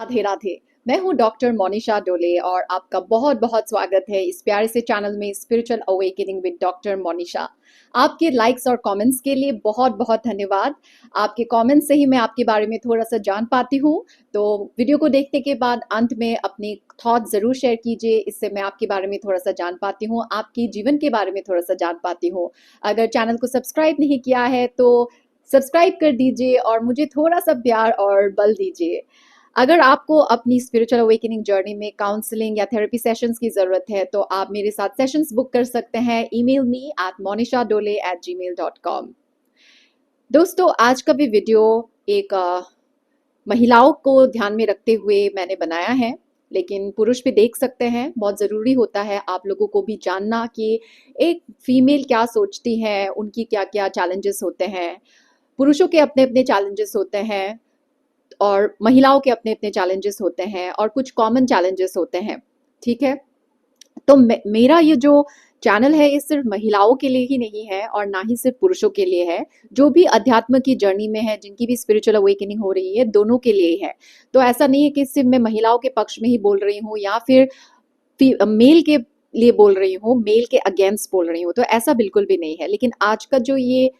राधे राधे। मैं हूँ डॉक्टर मोनिशा डोले और आपका बहुत बहुत स्वागत है इस प्यारे से चैनल में spiritual awakening with doctor Monisha. आपके लाइक्स और कमेंट्स के लिए बहुत बहुत धन्यवाद। आपके कमेंट्स से ही मैं आपके बारे में थोड़ा सा जान पाती हूँ। तो वीडियो को देखने के बाद अंत में अपने थॉट ज़रूर शेयर कीजिए, इससे मैं आपके बारे में थोड़ा सा जान पाती हूँ, आपके जीवन के बारे में थोड़ा सा जान पाती हूँ। अगर चैनल को सब्सक्राइब नहीं किया है तो सब्सक्राइब कर दीजिए और मुझे थोड़ा सा प्यार और बल दीजिए। अगर आपको अपनी स्पिरिचुअल अवेकनिंग जर्नी में काउंसलिंग या थेरेपी सेशंस की ज़रूरत है तो आप मेरे साथ सेशंस बुक कर सकते हैं। Email me at monishadole@gmail.com। दोस्तों, आज का भी वीडियो एक महिलाओं को ध्यान में रखते हुए मैंने बनाया है, लेकिन पुरुष भी देख सकते हैं। बहुत ज़रूरी होता है आप लोगों को भी जानना कि एक फीमेल क्या सोचती है, उनकी क्या क्या चैलेंजेस होते हैं। पुरुषों के अपने अपने चैलेंजेस होते हैं और महिलाओं के अपने अपने चैलेंजेस होते हैं और कुछ कॉमन चैलेंजेस होते हैं। ठीक है, तो मेरा ये जो चैनल है ये सिर्फ महिलाओं के लिए ही नहीं है और ना ही सिर्फ पुरुषों के लिए है। जो भी अध्यात्म की जर्नी में है, जिनकी भी स्पिरिचुअल अवेकनिंग हो रही है, दोनों के लिए ही है। तो ऐसा नहीं है कि सिर्फ मैं महिलाओं के पक्ष में ही बोल रही हूँ या फिर मेल के लिए बोल रही हूँ, मेल के अगेंस्ट बोल रही हूँ, तो ऐसा बिल्कुल भी नहीं है। लेकिन आज का जो ये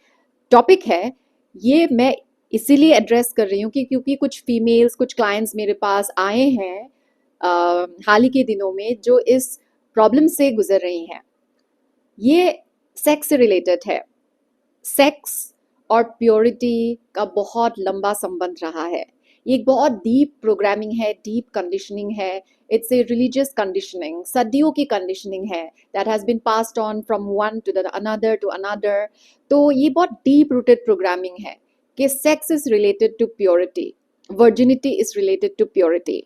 टॉपिक है, ये मैं इसीलिए एड्रेस कर रही हूँ कि क्योंकि कुछ फीमेल्स, कुछ क्लाइंट्स मेरे पास आए हैं हाल ही के दिनों में, जो इस प्रॉब्लम से गुजर रही हैं। ये सेक्स से रिलेटेड है। सेक्स और प्योरिटी का बहुत लंबा संबंध रहा है। ये एक बहुत डीप प्रोग्रामिंग है, डीप कंडीशनिंग है। इट्स ए रिलीजियस कंडीशनिंग, सदियों की कंडीशनिंग है, that has been passed on from one to the another to another. तो ये बहुत डीप रूटेड प्रोग्रामिंग है कि sex is related to purity, virginity is related to purity.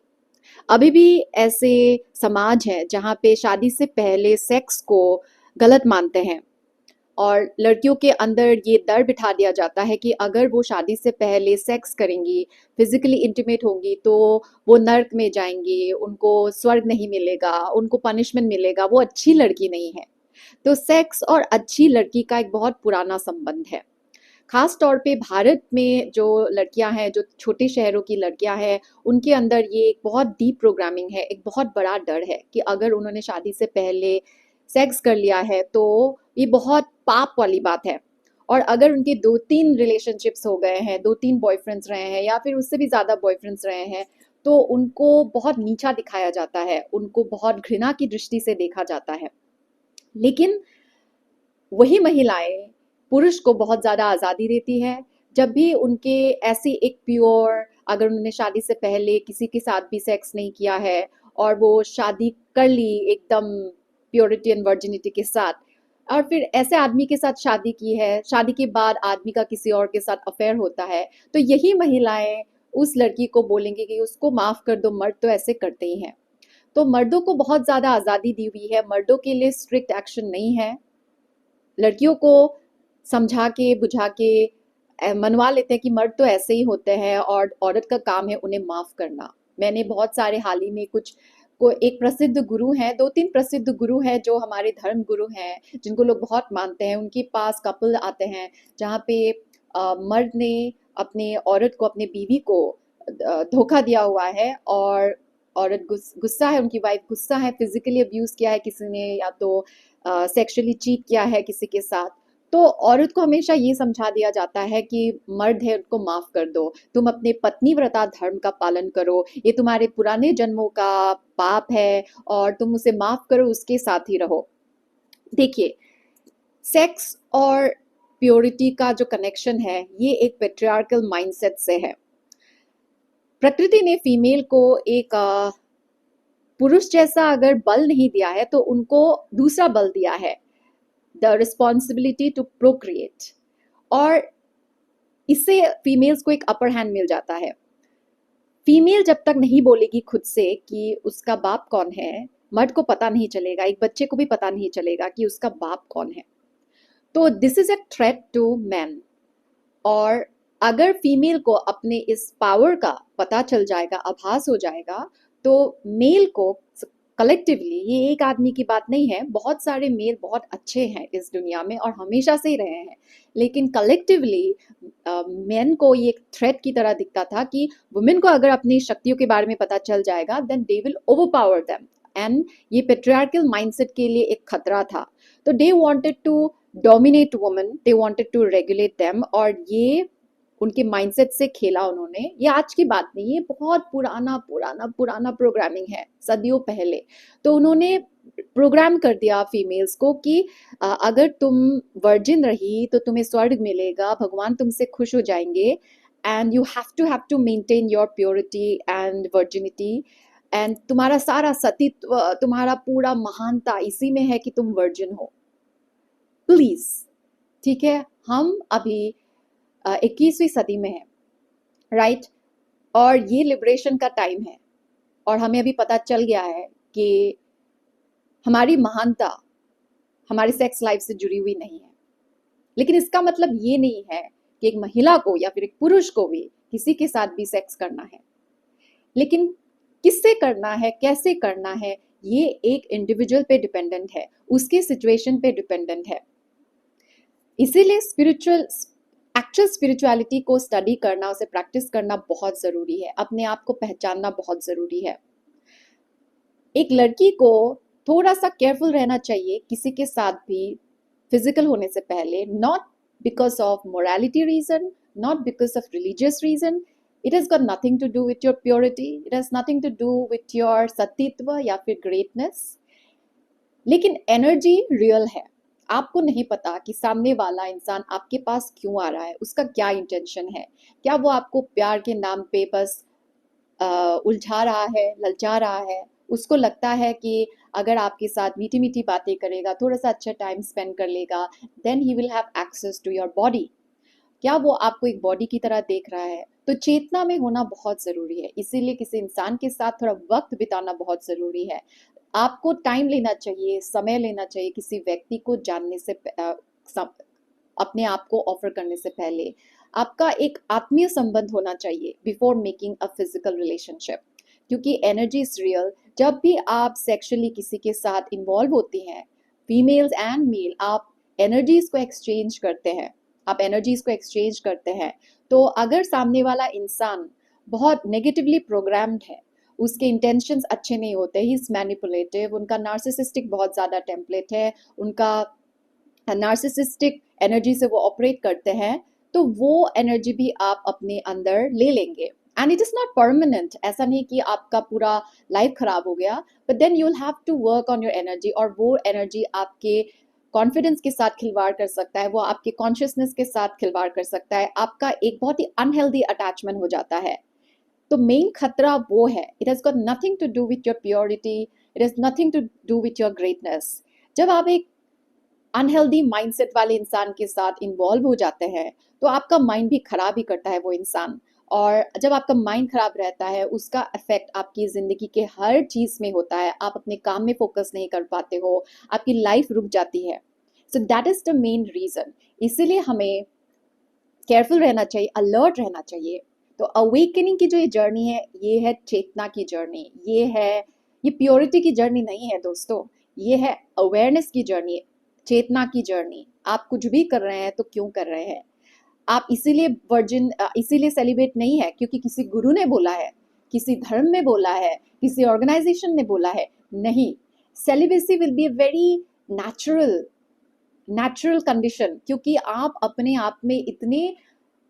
अभी भी ऐसे समाज हैं जहाँ पे शादी से पहले सेक्स को गलत मानते हैं और लड़कियों के अंदर ये डर बिठा दिया जाता है कि अगर वो शादी से पहले सेक्स करेंगी, फिजिकली इंटीमेट होंगी, तो वो नर्क में जाएंगी, उनको स्वर्ग नहीं मिलेगा, उनको पनिशमेंट मिलेगा, वो अच्छी लड़की नहीं है। तो सेक्स और अच्छी लड़की का एक बहुत पुराना संबंध है। खास तौर पे भारत में जो लड़कियां हैं, जो छोटे शहरों की लड़कियां हैं, उनके अंदर ये एक बहुत डीप प्रोग्रामिंग है, एक बहुत बड़ा डर है कि अगर उन्होंने शादी से पहले सेक्स कर लिया है तो ये बहुत पाप वाली बात है। और अगर उनके 2-3 रिलेशनशिप्स हो गए हैं, 2-3 बॉयफ्रेंड्स रहे हैं या फिर उससे भी ज़्यादा बॉयफ्रेंड्स रहे हैं, तो उनको बहुत नीचा दिखाया जाता है, उनको बहुत घृणा की दृष्टि से देखा जाता है। लेकिन वही महिलाएं पुरुष को बहुत ज़्यादा आज़ादी देती है। जब भी उनके ऐसी एक प्योर, अगर उन्होंने शादी से पहले किसी के साथ भी सेक्स नहीं किया है और वो शादी कर ली एकदम प्योरिटी एंड वर्जिनिटी के साथ, और फिर ऐसे आदमी के साथ शादी की है, शादी के बाद आदमी का किसी और के साथ अफेयर होता है, तो यही महिलाएं उस लड़की को बोलेंगी कि उसको माफ़ कर दो, मर्द तो ऐसे करते ही हैं। तो मर्दों को बहुत ज़्यादा आज़ादी दी हुई है, मर्दों के लिए स्ट्रिक्ट एक्शन नहीं है। लड़कियों को समझा के बुझा के मनवा लेते हैं कि मर्द तो ऐसे ही होते हैं और औरत का काम है उन्हें माफ करना। मैंने बहुत सारे हाल ही में कुछ को एक प्रसिद्ध गुरु हैं, 2-3 प्रसिद्ध गुरु हैं जो हमारे धर्म गुरु हैं, जिनको लोग बहुत मानते हैं, उनके पास कपल आते हैं जहाँ पे मर्द ने अपने औरत को, अपने बीवी को धोखा दिया हुआ है और औरत गुस्सा है, उनकी वाइफ गुस्सा है, फिजिकली अब्यूज किया है किसी ने या तो सेक्सुअली चीट किया है किसी के साथ। तो औरत को हमेशा ये समझा दिया जाता है कि मर्द है उनको माफ कर दो, तुम अपने पत्नीव्रता धर्म का पालन करो, ये तुम्हारे पुराने जन्मों का पाप है और तुम उसे माफ करो, उसके साथ ही रहो। देखिए, सेक्स और प्योरिटी का जो कनेक्शन है ये एक पेट्रियार्कल माइंडसेट से है। प्रकृति ने फीमेल को एक पुरुष जैसा अगर बल नहीं दिया है तो उनको दूसरा बल दिया है, द रिस्पॉन्सिबिलिटी टू प्रोक्रिएट, और इससे फीमेल्स को एक अपर हैंड मिल जाता है। फीमेल जब तक नहीं बोलेगी खुद से कि उसका बाप कौन है, मर्द को पता नहीं चलेगा, एक बच्चे को भी पता नहीं चलेगा कि उसका बाप कौन है। तो this is a threat to man. और अगर फीमेल को अपने इस पावर का पता चल जाएगा, आभास हो जाएगा, तो मेल को कलेक्टिवली, ये एक आदमी की बात नहीं है, बहुत सारे मेल बहुत अच्छे हैं इस दुनिया में और हमेशा से ही रहे हैं, लेकिन कलेक्टिवली मेन को ये एक थ्रेट की तरह दिखता था कि वुमेन को अगर अपनी शक्तियों के बारे में पता चल जाएगा then they will overpower them, and ये पेट्रियार्कल माइंडसेट के लिए एक खतरा था। तो they wanted to dominate women, they wanted to regulate them, और ये उनके माइंडसेट से खेला उन्होंने। ये आज की बात नहीं, ये बहुत पुराना पुराना पुराना प्रोग्रामिंग है, सदियों पहले। तो उन्होंने प्रोग्राम कर दिया फीमेल्स को कि अगर तुम वर्जिन रही तो तुम्हें स्वर्ग मिलेगा, भगवान तुमसे खुश हो जाएंगे, and you have to maintain your purity and virginity, and तुम्हारा सारा सतीत्व, तुम्हारा पूरा महानता इसी में है कि तुम वर्जिन हो, प्लीज। ठीक है, हम अभी 21वीं सदी में है, राइट, और ये लिबरेशन का टाइम है, और हमें अभी पता चल गया है कि हमारी महानता हमारी सेक्स लाइफ से जुड़ी हुई नहीं है। लेकिन इसका मतलब ये नहीं है कि एक महिला को या फिर एक पुरुष को भी किसी के साथ भी सेक्स करना है, लेकिन किससे करना है, कैसे करना है, ये एक इंडिविजुअल पे डिपेंडेंट है, उसके सिचुएशन पे डिपेंडेंट है। इसीलिए एक्चुअल स्पिरिचुअलिटी को स्टडी करना, उसे प्रैक्टिस करना बहुत जरूरी है, अपने आप को पहचानना बहुत जरूरी है। एक लड़की को थोड़ा सा केयरफुल रहना चाहिए किसी के साथ भी फिजिकल होने से पहले, not because of morality reason, not because of religious reason. It has got nothing to do with your purity, it has nothing to do with your सतीत्व या फिर ग्रेटनेस। लेकिन एनर्जी रियल है, आपको नहीं पता कि सामने वाला इंसान आपके पास क्यों आ रहा है, उसका क्या इंटेंशन है। क्या वो आपको प्यार के नाम पे बस उलझा रहा है, ललचा रहा है, उसको लगता है कि अगर आपके साथ मीठी मीठी बातें करेगा, थोड़ा सा अच्छा टाइम स्पेंड कर लेगा, then he will have access to your body. क्या वो आपको एक बॉडी की तरह देख रहा है? तो चेतना में होना बहुत ज़रूरी है, इसीलिए किसी इंसान के साथ थोड़ा वक्त बिताना बहुत ज़रूरी है। आपको टाइम लेना चाहिए, समय लेना चाहिए किसी व्यक्ति को जानने से अपने आप को ऑफर करने से पहले। आपका एक आत्मीय संबंध होना चाहिए before making a physical relationship, क्योंकि एनर्जी इज रियल। जब भी आप सेक्सुअली किसी के साथ इन्वॉल्व होती हैं, फीमेल्स एंड मेल, आप एनर्जीज को एक्सचेंज करते हैं, आप एनर्जीज को एक्सचेंज करते हैं। तो अगर सामने वाला इंसान बहुत नेगेटिवली प्रोग्राम्ड है, उसके इंटेंशंस अच्छे नहीं होते, ही इज मैनिपुलेटिव, उनका नार्सिसिस्टिक बहुत ज़्यादा टेम्पलेट है, उनका नार्सिसिस्टिक एनर्जी से वो ऑपरेट करते हैं, तो वो एनर्जी भी आप अपने अंदर ले लेंगे। And it is not permanent, ऐसा नहीं कि आपका पूरा लाइफ खराब हो गया, but then you will have to work on your energy, और वो एनर्जी आपके कॉन्फिडेंस के साथ खिलवाड़ कर सकता है, वो आपके कॉन्शियसनेस के साथ खिलवाड़ कर सकता है, आपका एक बहुत ही अनहेल्दी अटैचमेंट हो जाता है। तो मेन खतरा वो है, it has got nothing to do with your purity, it has nothing to do with your greatness. जब आप एक अनहेल्दी माइंडसेट वाले इंसान के साथ इन्वॉल्व हो जाते हैं, तो आपका माइंड भी खराब ही करता है वो इंसान, और जब आपका माइंड खराब रहता है, उसका इफेक्ट आपकी ज़िंदगी के हर चीज़ में होता है। आप अपने काम में फोकस नहीं कर पाते हो, आपकी लाइफ रुक जाती है। So that is the main reason. इसीलिए हमें केयरफुल रहना चाहिए, अलर्ट रहना चाहिए। तो अवेकनिंग की जो ये जर्नी है, ये है चेतना की जर्नी, ये प्योरिटी की जर्नी नहीं है दोस्तों, ये है अवेयरनेस की जर्नी, चेतना की जर्नी। आप कुछ भी कर रहे हैं तो क्यों कर रहे हैं? आप इसीलिए सेलिब्रेट नहीं है क्योंकि किसी गुरु ने बोला है, किसी धर्म में बोला है, किसी ऑर्गेनाइजेशन ने बोला है, नहीं। Celibacy will be very natural condition, क्योंकि आप अपने आप में इतने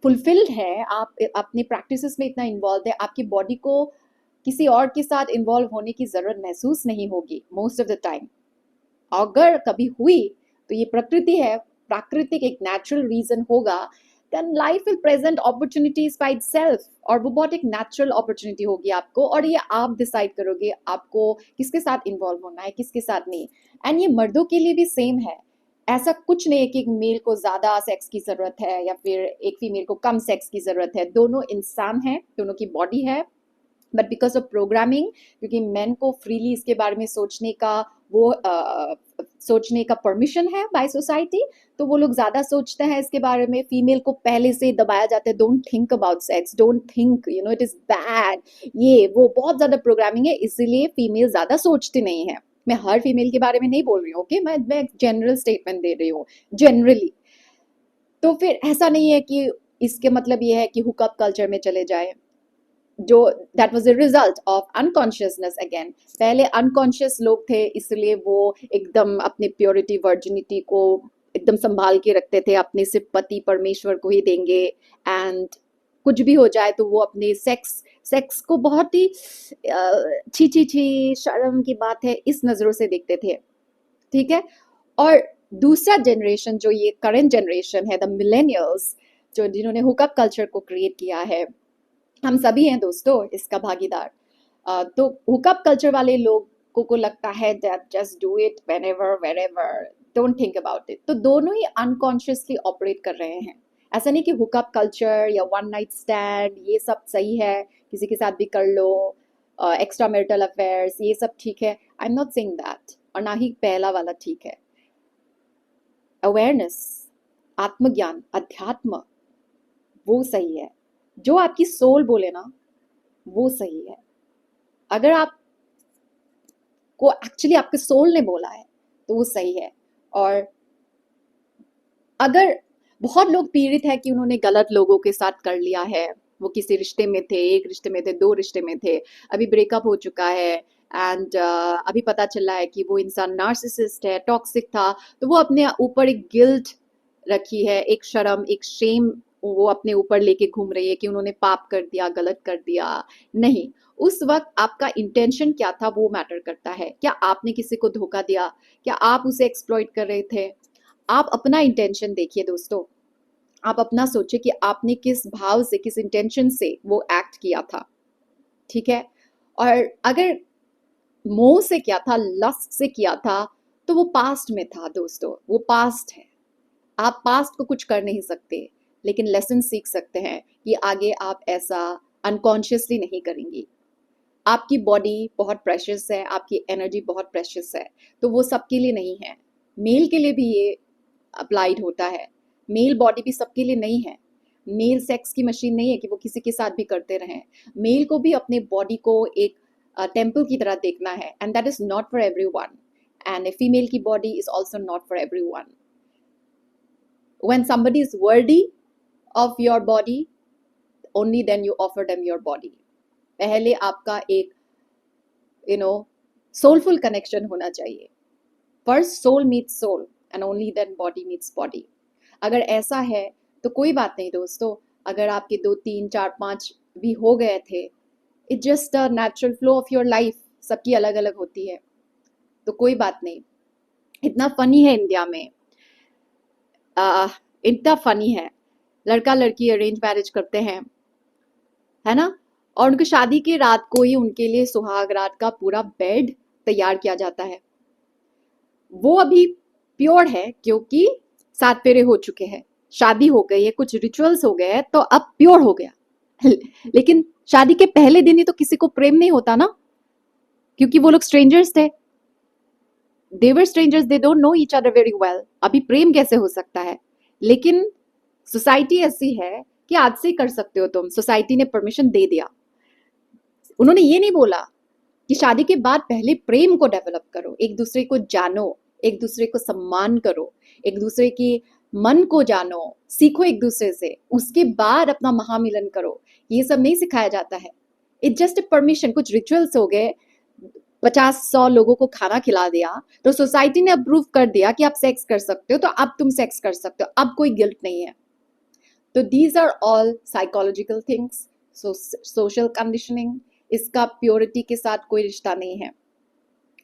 फुलफिल्ड है, आप अपनी प्रैक्टिसेस में इतना इन्वॉल्व है, आपकी बॉडी को किसी और के साथ इन्वॉल्व होने की ज़रूरत महसूस नहीं होगी मोस्ट ऑफ द टाइम। अगर कभी हुई तो ये प्रकृति है, प्राकृतिक एक नेचुरल रीजन होगा, then life will present opportunities by itself, और वो बहुत एक नेचुरल अपॉर्चुनिटी होगी आपको, और ये आप डिसाइड करोगे आपको किसके साथ इन्वॉल्व होना है, किसके साथ नहीं। एंड ये मर्दों के लिए भी सेम है, ऐसा कुछ नहीं है कि एक मेल को ज़्यादा सेक्स की ज़रूरत है या फिर एक फीमेल को कम सेक्स की ज़रूरत है। दोनों इंसान हैं, दोनों की बॉडी है, बट बिकॉज ऑफ प्रोग्रामिंग, क्योंकि मेन को फ्रीली इसके बारे में सोचने का वो सोचने का परमिशन है बाय सोसाइटी, तो वो लोग ज्यादा सोचते हैं इसके बारे में। फीमेल को पहले से दबाया जाता है, don't think about sex, don't think, you know, it is bad, ये वो बहुत ज्यादा प्रोग्रामिंग है, इसीलिए फीमेल ज्यादा सोचती नहीं है। मैं हर फीमेल के बारे में नहीं बोल रही हूँ, ओके, मैं जनरल स्टेटमेंट दे रही हूँ, जनरली। तो फिर ऐसा नहीं है कि इसके मतलब ये है कि हुकअप कल्चर में चले जाए, जो that was the result of unconsciousness again. पहले अनकॉन्शियस लोग थे, इसलिए वो एकदम अपनी प्योरिटी वर्जिनिटी को एकदम संभाल के रखते थे, अपने सिर्फ पति परमेश्वर को ही देंगे, एंड कुछ भी हो जाए तो वो अपने सेक्स सेक्स को बहुत ही छी छी छी शर्म की बात है इस नजरों से देखते थे, ठीक है। और दूसरा जनरेशन जो ये करंट जनरेशन है, द मिलेनियल्स, जो जिन्होंने हुकअप कल्चर को क्रिएट किया है, हम सभी हैं दोस्तों इसका भागीदार। तो हुकअप कल्चर वाले लोगों को लगता है that just do it whenever wherever, don't think about it. तो दोनों ही अनकॉन्शियसली ऑपरेट कर रहे हैं। ऐसा नहीं कि हुकअप कल्चर या वन नाइट स्टैंड ये सब सही है, किसी के साथ भी कर लो, एक्स्ट्रा मैरिटल अफेयर्स ये सब ठीक है, I am not saying that, और ना ही पहला वाला ठीक है। अवेयरनेस, आत्मज्ञान, अध्यात्म, वो सही है। जो आपकी सोल बोले ना वो सही है। अगर आप को एक्चुअली आपके सोल ने बोला है तो वो सही है। और अगर बहुत लोग पीड़ित है कि उन्होंने गलत लोगों के साथ कर लिया है, वो किसी रिश्ते में थे, एक रिश्ते में थे, दो रिश्ते में थे, अभी ब्रेकअप हो चुका है, एंड अभी पता चला है कि वो इंसान नार्सिसिस्ट है, टॉक्सिक था, तो वो अपने ऊपर एक गिल्ट रखी है, एक शर्म, एक शेम वो अपने ऊपर लेके घूम रही है कि उन्होंने पाप कर दिया, गलत कर दिया। नहीं, उस वक्त आपका इंटेंशन क्या था वो मैटर करता है। क्या आपने किसी को धोखा दिया? क्या आप उसे एक्सप्लॉइट कर रहे थे? आप अपना इंटेंशन देखिए दोस्तों, आप अपना सोचिए कि आपने किस भाव से, किस इंटेंशन से वो एक्ट किया था, ठीक है। और अगर मोह से किया था, लस्ट से किया था, तो वो पास्ट में था दोस्तों, वो पास्ट है। आप पास्ट को कुछ कर नहीं सकते, लेकिन लेसन सीख सकते हैं कि आगे आप ऐसा अनकॉन्शियसली नहीं करेंगी। आपकी बॉडी बहुत प्रेशियस है, आपकी एनर्जी बहुत प्रेशियस है, तो वो सबके लिए नहीं है। मेल के लिए भी ये अप्लाइड होता है, मेल बॉडी भी सबके लिए नहीं है। मेल सेक्स की मशीन नहीं है कि वो किसी के साथ भी करते रहें। मेल को भी अपने बॉडी को एक टेम्पल की तरह देखना है, and that is not for everyone, and a female की body is also not for everyone. When somebody is worthy of your body, only then you offer them your body. पहले आपका एक soulful connection होना चाहिए। First soul meets soul and only then body meets body. अगर ऐसा है तो कोई बात नहीं दोस्तों, अगर आपके 2, 3, 4, 5 भी हो गए थे, it's just a natural flow of your life, सबकी अलग अलग होती है, तो कोई बात नहीं। इतना फनी है इंडिया में, इतना फनी है, लड़का लड़की अरेंज मैरिज करते हैं, है ना, और उनकी शादी की रात को ही उनके लिए सुहाग रात का पूरा बेड तैयार किया जाता है। वो अभी प्योर है क्योंकि 7 फेरे हो चुके हैं, शादी हो गई है, कुछ रिचुअल्स हो गए हैं, तो अब प्योर हो गया। लेकिन शादी के पहले दिन ही तो किसी को प्रेम नहीं होता ना, क्योंकि वो लोग स्ट्रेंजर्स थे, they were strangers, they don't know each other very well। अभी प्रेम कैसे हो सकता है? लेकिन सोसाइटी ऐसी है कि आज से ही कर सकते हो तुम, सोसाइटी ने परमिशन दे दिया। उन्होंने ये नहीं बोला कि शादी के बाद पहले प्रेम को डेवलप करो, एक दूसरे को जानो, एक दूसरे को सम्मान करो, एक दूसरे की मन को जानो, सीखो एक दूसरे से, उसके बाद अपना महामिलन करो। ये सब नहीं सिखाया जाता है। इट्स जस्ट ए परमिशन, कुछ रिचुअल्स हो गए, 50-100 लोगों को खाना खिला दिया, तो सोसाइटी ने अप्रूव कर दिया कि आप सेक्स कर सकते हो, तो अब तुम सेक्स कर सकते हो, अब कोई गिल्ट नहीं है। तो these are all psychological things, social conditioning, इसका प्योरिटी के साथ कोई रिश्ता नहीं है।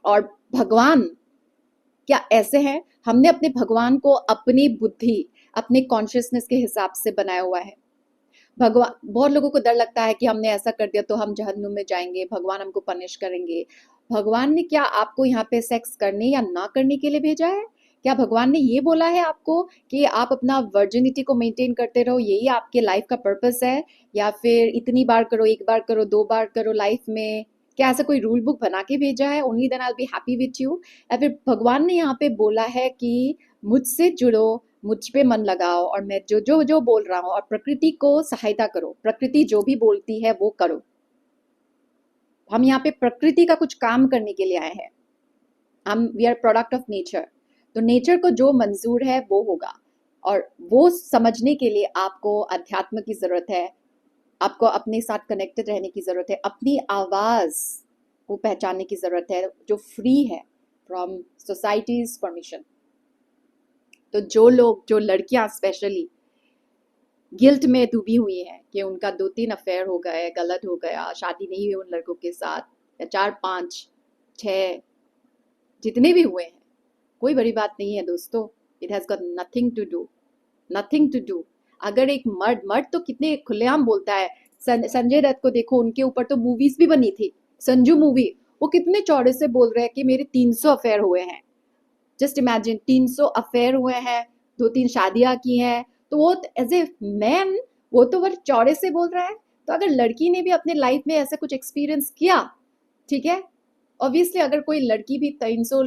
और भगवान क्या ऐसे हैं? हमने अपने भगवान को अपनी बुद्धि, अपने कॉन्शियसनेस के हिसाब से बनाया हुआ है। भगवान, बहुत लोगों को डर लगता है कि हमने ऐसा कर दिया तो हम जहन्नुम में जाएंगे, भगवान हमको पनिश करेंगे। भगवान ने क्या आपको यहाँ पे सेक्स करने या ना करने के लिए भेजा है? क्या भगवान ने ये बोला है आपको कि आप अपना वर्जिनिटी को मेंटेन करते रहो, यही आपके लाइफ का पर्पस है? या फिर इतनी बार करो, 1 बार करो, 2 बार करो लाइफ में, क्या ऐसा कोई रूल बुक बना के भेजा है, only then I will be happy with you? या फिर भगवान ने यहाँ पे बोला है कि मुझसे जुड़ो, मुझ पे मन लगाओ और मैं जो जो जो बोल रहा हूँ और प्रकृति को सहायता करो, प्रकृति जो भी बोलती है वो करो। हम यहाँ पे प्रकृति का कुछ काम करने के लिए आए हैं। हम we are product of nature, तो नेचर को जो मंजूर है वो होगा, और वो समझने के लिए आपको अध्यात्म की जरूरत है, आपको अपने साथ कनेक्टेड रहने की जरूरत है, अपनी आवाज को पहचानने की जरूरत है जो फ्री है फ्रॉम सोसाइटीज परमिशन। तो जो लोग, जो लड़कियां स्पेशली गिल्ट में डूबी हुई हैं कि उनका 2-3 अफेयर हो गए, गलत हो गया, शादी नहीं हुई उन लड़कों के साथ, या 4-5-6 जितने भी हुए हैं, कोई बड़ी बात नहीं है दोस्तों। It has got nothing to do. अगर एक मर्द तो कितने खुलेआम बोलता है। संजय दत्त को देखो, उनके ऊपर तो मूवीज भी बनी थी, संजू मूवी। वो कितने चौड़े से बोल रहे हैं कि मेरे 300 अफेयर हुए हैं। जस्ट इमेजिन, 300 अफेयर हुए हैं, 2-3 शादियां की हैं, तो वो एज ए मैन वो तो बड़े चौड़े से बोल रहा है। तो अगर लड़की ने भी अपने लाइफ में ऐसा कुछ एक्सपीरियंस किया, ठीक है, ऑब्वियसली अगर कोई लड़की भी 300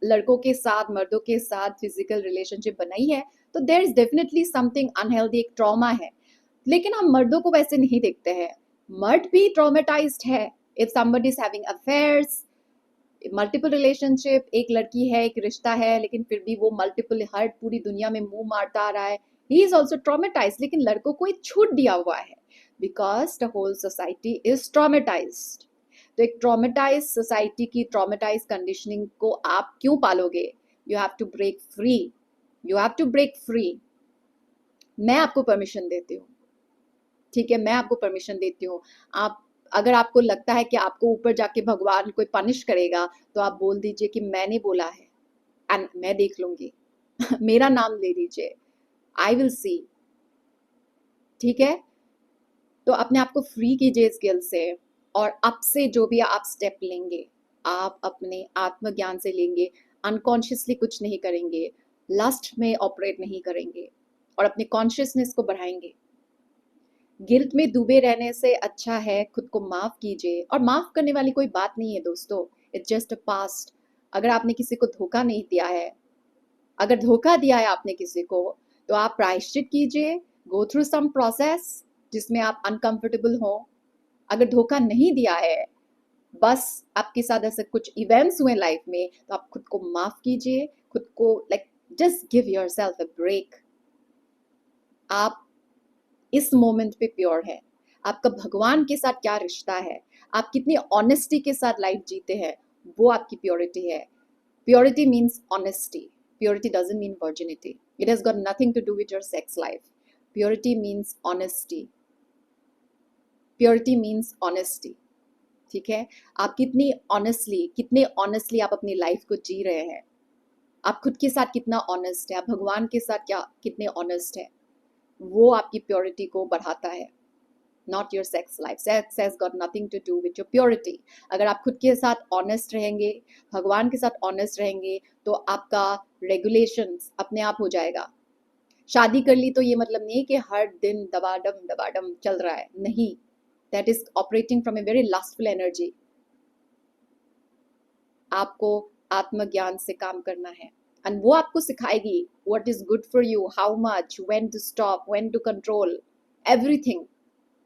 लड़कों के साथ, मर्दों के साथ फिजिकल रिलेशनशिप बनाई है, तो there is definitely something unhealthy, एक ट्रॉमा है। लेकिन हम मर्दों को वैसे नहीं देखते हैं। मर्द भी ट्रॉमेटाइज्ड है। If somebody is having affairs, multiple relationship, एक लड़की है, एक रिश्ता है, लेकिन फिर भी वो मल्टीपल, हर पूरी दुनिया में मुंह मारता आ रहा है, ही इज ऑल्सो ट्रॉमेटाइज। लेकिन लड़कों को एक छूट दिया हुआ है because the whole society is traumatized. तो एक ट्रॉमेटाइज सोसाइटी की ट्रॉमेटाइज कंडीशनिंग को आप क्यों पालोगे? You have to break free, you have to break free. मैं आपको परमिशन देती हूँ, ठीक है, मैं आपको परमिशन देती हूँ। आप, अगर आपको लगता है कि आपको ऊपर जाके भगवान कोई पनिश करेगा, तो आप बोल दीजिए कि मैंने बोला है एंड मैं देख लूंगी। मेरा नाम ले लीजिए, आई विल सी, ठीक है। तो अपने आप को फ्री कीजिए इस गिल्ट से, और अब से जो भी आप स्टेप लेंगे, आप अपने आत्मज्ञान से लेंगे, अनकॉन्शियसली कुछ नहीं करेंगे, लस्ट में ऑपरेट नहीं करेंगे, और अपने कॉन्शियसनेस को बढ़ाएंगे। गिल्ट में डूबे रहने से अच्छा है खुद को माफ कीजिए। और माफ करने वाली कोई बात नहीं है दोस्तों, इट्स जस्ट अ पास्ट। अगर आपने किसी को धोखा नहीं दिया है, अगर धोखा दिया है आपने किसी को, तो आप प्रायश्चित कीजिए, गो थ्रू सम प्रोसेस जिसमें आप अनकंफर्टेबल हो। अगर धोखा नहीं दिया है, बस आपके साथ ऐसे कुछ इवेंट्स हुए लाइफ में, तो आप खुद को माफ कीजिए, खुद को like just give yourself a break. आप इस मोमेंट पे प्योर है, आपका भगवान के साथ क्या रिश्ता है, आप कितनी ऑनेस्टी के साथ लाइफ जीते हैं, वो आपकी प्योरिटी है। Purity means honesty, purity doesn't mean virginity, it has got nothing to do with your sex life. Purity means honesty, purity means honesty, ठीक है। आप कितनी ऑनेस्टली, कितने ऑनेस्टली आप अपनी लाइफ को जी रहे हैं, आप खुद के साथ कितना ऑनेस्ट है, आप भगवान के साथ क्या कितने ऑनेस्ट है, वो आपकी प्योरिटी को बढ़ाता है, not your sex life. Sex has got nothing to do with your purity. अगर आप खुद के साथ ऑनेस्ट रहेंगे, भगवान के साथ ऑनेस्ट रहेंगे, तो आपका रेगुलेशंस अपने आप हो जाएगा। शादी कर ली तो ये मतलब नहीं कि हर दिन दबाडम चल रहा है, नहीं, that is operating from a very lustful energy. आपको आत्मज्ञान से काम करना है, एंड वो आपको सिखाएगी what is good for you, how much, when to stop, when to control everything,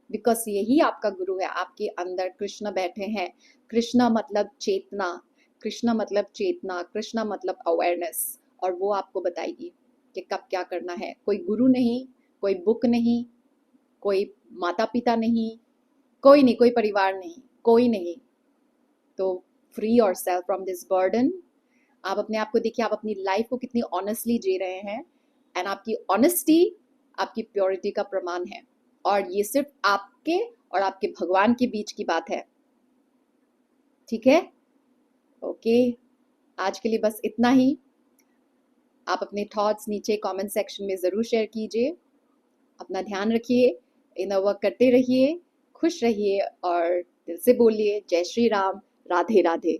because यही आपका गुरु है। आपके अंदर कृष्ण बैठे हैं। कृष्ण मतलब चेतना, कृष्ण मतलब चेतना, कृष्ण मतलब अवेयरनेस, और वो आपको बताएगी कि कब क्या करना है। कोई गुरु नहीं, कोई बुक नहीं, कोई माता पिता नहीं, कोई नहीं, कोई परिवार नहीं, कोई नहीं। तो free your self from this burden. आप अपने आप को देखिए, आप अपनी लाइफ को कितनी ऑनेस्टली जी रहे हैं, एंड आपकी ऑनेस्टी आपकी प्योरिटी का प्रमाण है, और ये सिर्फ आपके और आपके भगवान के बीच की बात है, ठीक है। ओके, आज के लिए बस इतना ही। आप अपने थॉट्स नीचे कमेंट सेक्शन में ज़रूर शेयर कीजिए। अपना ध्यान रखिए, इनर वर्क करते रहिए, खुश रहिए, और दिल से बोलिए जय श्री राम, राधे राधे।